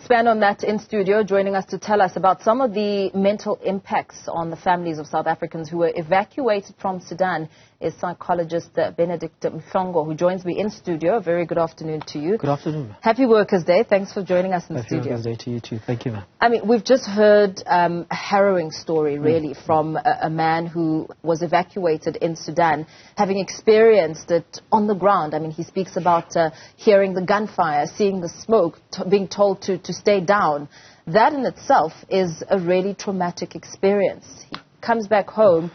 expand on that in studio. Joining us to tell us about some of the mental impacts on the families of South Africans who were evacuated from Sudan is psychologist Benedict Mlongo, who joins me in studio. Very good afternoon to you. Good afternoon. Happy Workers' Day. Thanks for joining us in the studio. Happy Workers' Day to you too. Thank you, ma'am. I mean, we've just heard a harrowing story, really, from a man who was evacuated in Sudan, having experienced it on the ground. I mean, he speaks about hearing the gunfire, seeing the smoke, being told to stay down. That in itself is a really traumatic experience. He comes back home.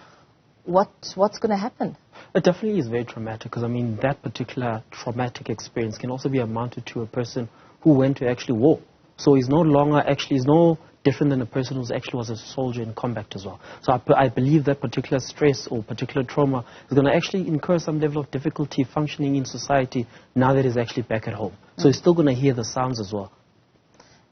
What's going to happen? It definitely is very traumatic because, I mean, that particular traumatic experience can also be amounted to a person who went to actually war. So he's no longer actually, he's no different than a person who actually was a soldier in combat as well. So I believe that particular stress or particular trauma is going to actually incur some level of difficulty functioning in society now that he's actually back at home. So he's still going to hear the sounds as well.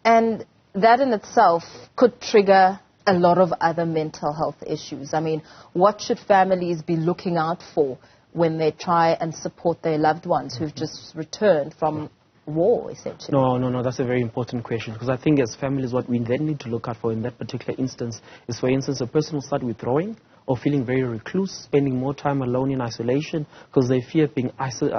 And that in itself could trigger a lot of other mental health issues. I mean, what should families be looking out for when they try and support their loved ones who've just returned from war, essentially? No, that's a very important question, because I think as families what we then need to look out for in that particular instance is, for instance, a person will start withdrawing or feeling very recluse, spending more time alone in isolation because they fear being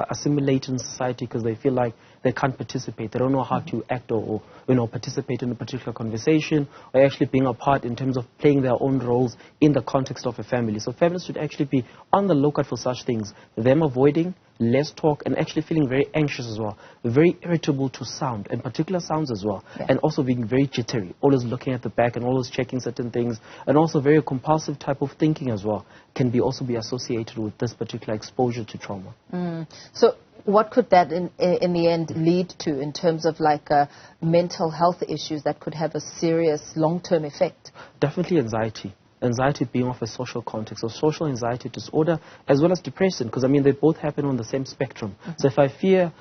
assimilated in society, because they feel like they can't participate. They don't know how to act or participate in a particular conversation, or actually being a part in terms of playing their own roles in the context of a family. So families should actually be on the lookout for such things. Them avoiding less talk and actually feeling very anxious as well, very irritable to sound and particular sounds as well, and also being very jittery, always looking at the back and always checking certain things, and also very compulsive type of thinking as well can also be associated with this particular exposure to trauma. So what could that in the end lead to in terms of like mental health issues that could have a serious long-term effect? Definitely anxiety. Anxiety being of a social context, or social anxiety disorder, as well as depression, because, I mean, they both happen on the same spectrum. So if I fear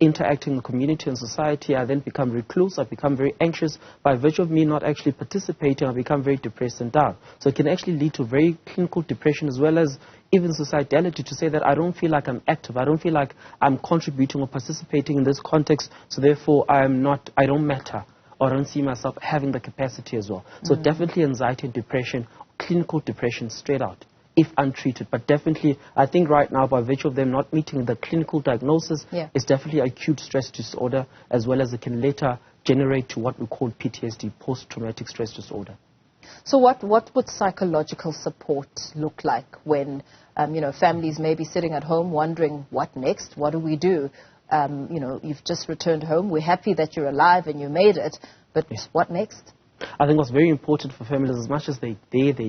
interacting in the community and society, I then become recluse, I become very anxious. By virtue of me not actually participating, I become very depressed and down. So it can actually lead to very clinical depression, as well as even suicidality, to say that I don't feel like I'm active, I don't feel like I'm contributing or participating in this context, so therefore I don't matter, or I don't see myself having the capacity as well. So definitely anxiety and depression, clinical depression straight out, if untreated. But definitely, I think right now, by virtue of them not meeting the clinical diagnosis, it's definitely acute stress disorder, as well as it can later generate to what we call PTSD, post-traumatic stress disorder. So what would psychological support look like when, families may be sitting at home wondering, what next? What do we do? You've just returned home. We're happy that you're alive and you made it, but what next? I think what's very important for families, as much as they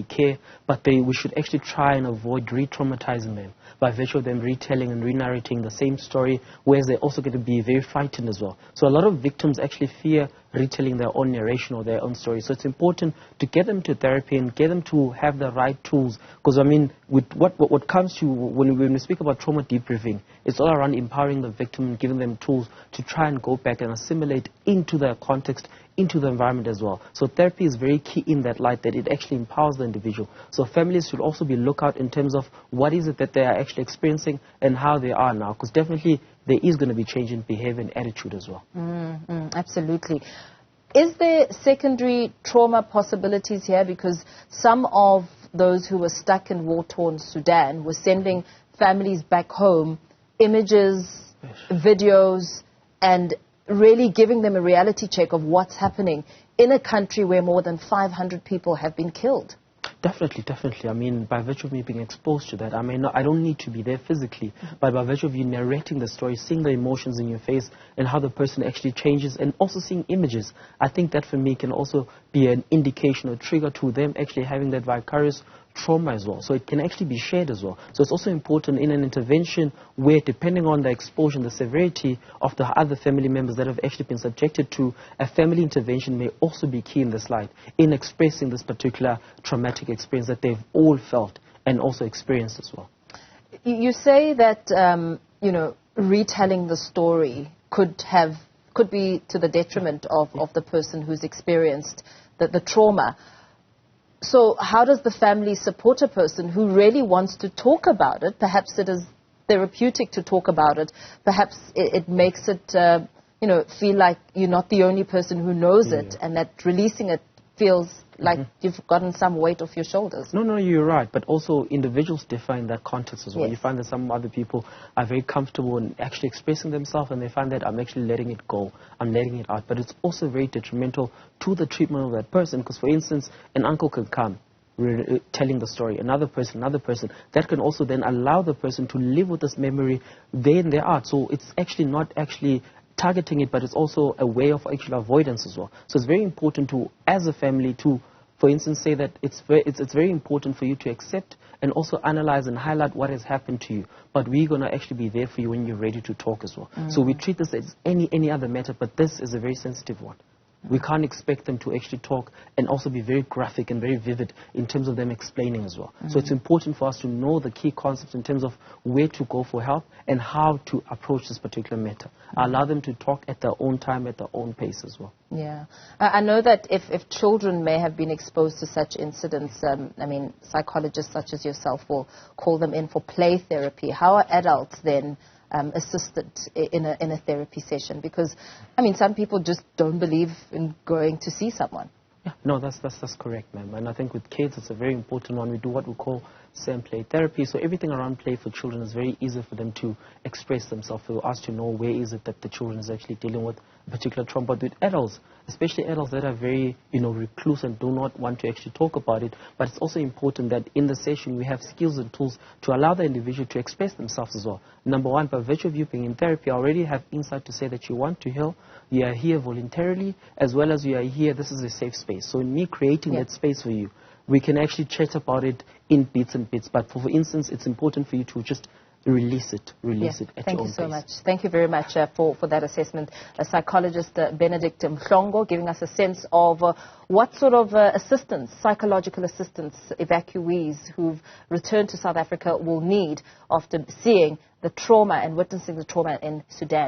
care, but we should actually try and avoid re-traumatizing them by virtue of them retelling and re-narrating the same story, whereas they're also going to be very frightened as well. So a lot of victims actually fear retelling their own narration or their own story. So it's important to get them to therapy and get them to have the right tools, because, I mean, with what comes to when we speak about trauma debriefing, it's all around empowering the victim and giving them tools to try and go back and assimilate into their context, into the environment as well. So therapy is very key in that light, that it actually empowers the individual. So families should also be lookout in terms of what is it that they are actually experiencing and how they are now, because definitely there is going to be change in behavior and attitude as well. Absolutely. Is there secondary trauma possibilities here? Because some of those who were stuck in war-torn Sudan were sending families back home images, videos, and really giving them a reality check of what's happening in a country where more than 500 people have been killed. Definitely. I mean, by virtue of me being exposed to that, I don't need to be there physically, but by virtue of you narrating the story, seeing the emotions in your face and how the person actually changes, and also seeing images, I think that for me can also be an indication or trigger to them actually having that vicarious trauma as well. So it can actually be shared as well. So it's also important in an intervention where, depending on the exposure and the severity of the other family members that have actually been subjected to, a family intervention may also be key in this light, in expressing this particular traumatic experience that they've all felt and also experienced as well. You say that, retelling the story could be to the detriment of the person who's experienced the trauma. So how does the family support a person who really wants to talk about it? Perhaps it is therapeutic to talk about it. Perhaps it makes it feel like you're not the only person who knows it, and that releasing it feels like you've gotten some weight off your shoulders. No, you're right. But also individuals differ in that context as well. Yes. You find that some other people are very comfortable in actually expressing themselves, and they find that I'm actually letting it go, I'm letting it out. But it's also very detrimental to the treatment of that person, because, for instance, an uncle can come telling the story, another person, that can also then allow the person to live with this memory day in, day out. So it's actually not actually targeting it, but it's also a way of actual avoidance as well. So it's very important to, as a family, to, for instance, say that it's very important for you to accept and also analyze and highlight what has happened to you. But we're going to actually be there for you when you're ready to talk as well. So we treat this as any other matter, but this is a very sensitive one. We can't expect them to actually talk and also be very graphic and very vivid in terms of them explaining as well. So it's important for us to know the key concepts in terms of where to go for help and how to approach this particular matter. Allow them to talk at their own time, at their own pace as well. Yeah. I know that if children may have been exposed to such incidents, psychologists such as yourself will call them in for play therapy. How are adults then assisted in a therapy session? Because, some people just don't believe in going to see someone. Yeah, no, that's correct, ma'am. And I think with kids, it's a very important one. We do what we call play therapy. So everything around play for children is very easy for them to express themselves. For us to know where is it that the children is actually dealing with a particular trauma. But with adults, especially adults that are very, recluse and do not want to actually talk about it. But it's also important that in the session we have skills and tools to allow the individual to express themselves as well. Number one, by virtue of you being in therapy, I already have insight to say that you want to heal. You are here voluntarily, as well as you are here. This is a safe space. So in me creating that space for you, we can actually chat about it in bits and bits. But for instance, it's important for you to just release it at your own pace. Thank you so much. Thank you very much for that assessment. Psychologist Benedict Mlongo giving us a sense of what sort of assistance, psychological assistance, evacuees who've returned to South Africa will need after seeing the trauma and witnessing the trauma in Sudan.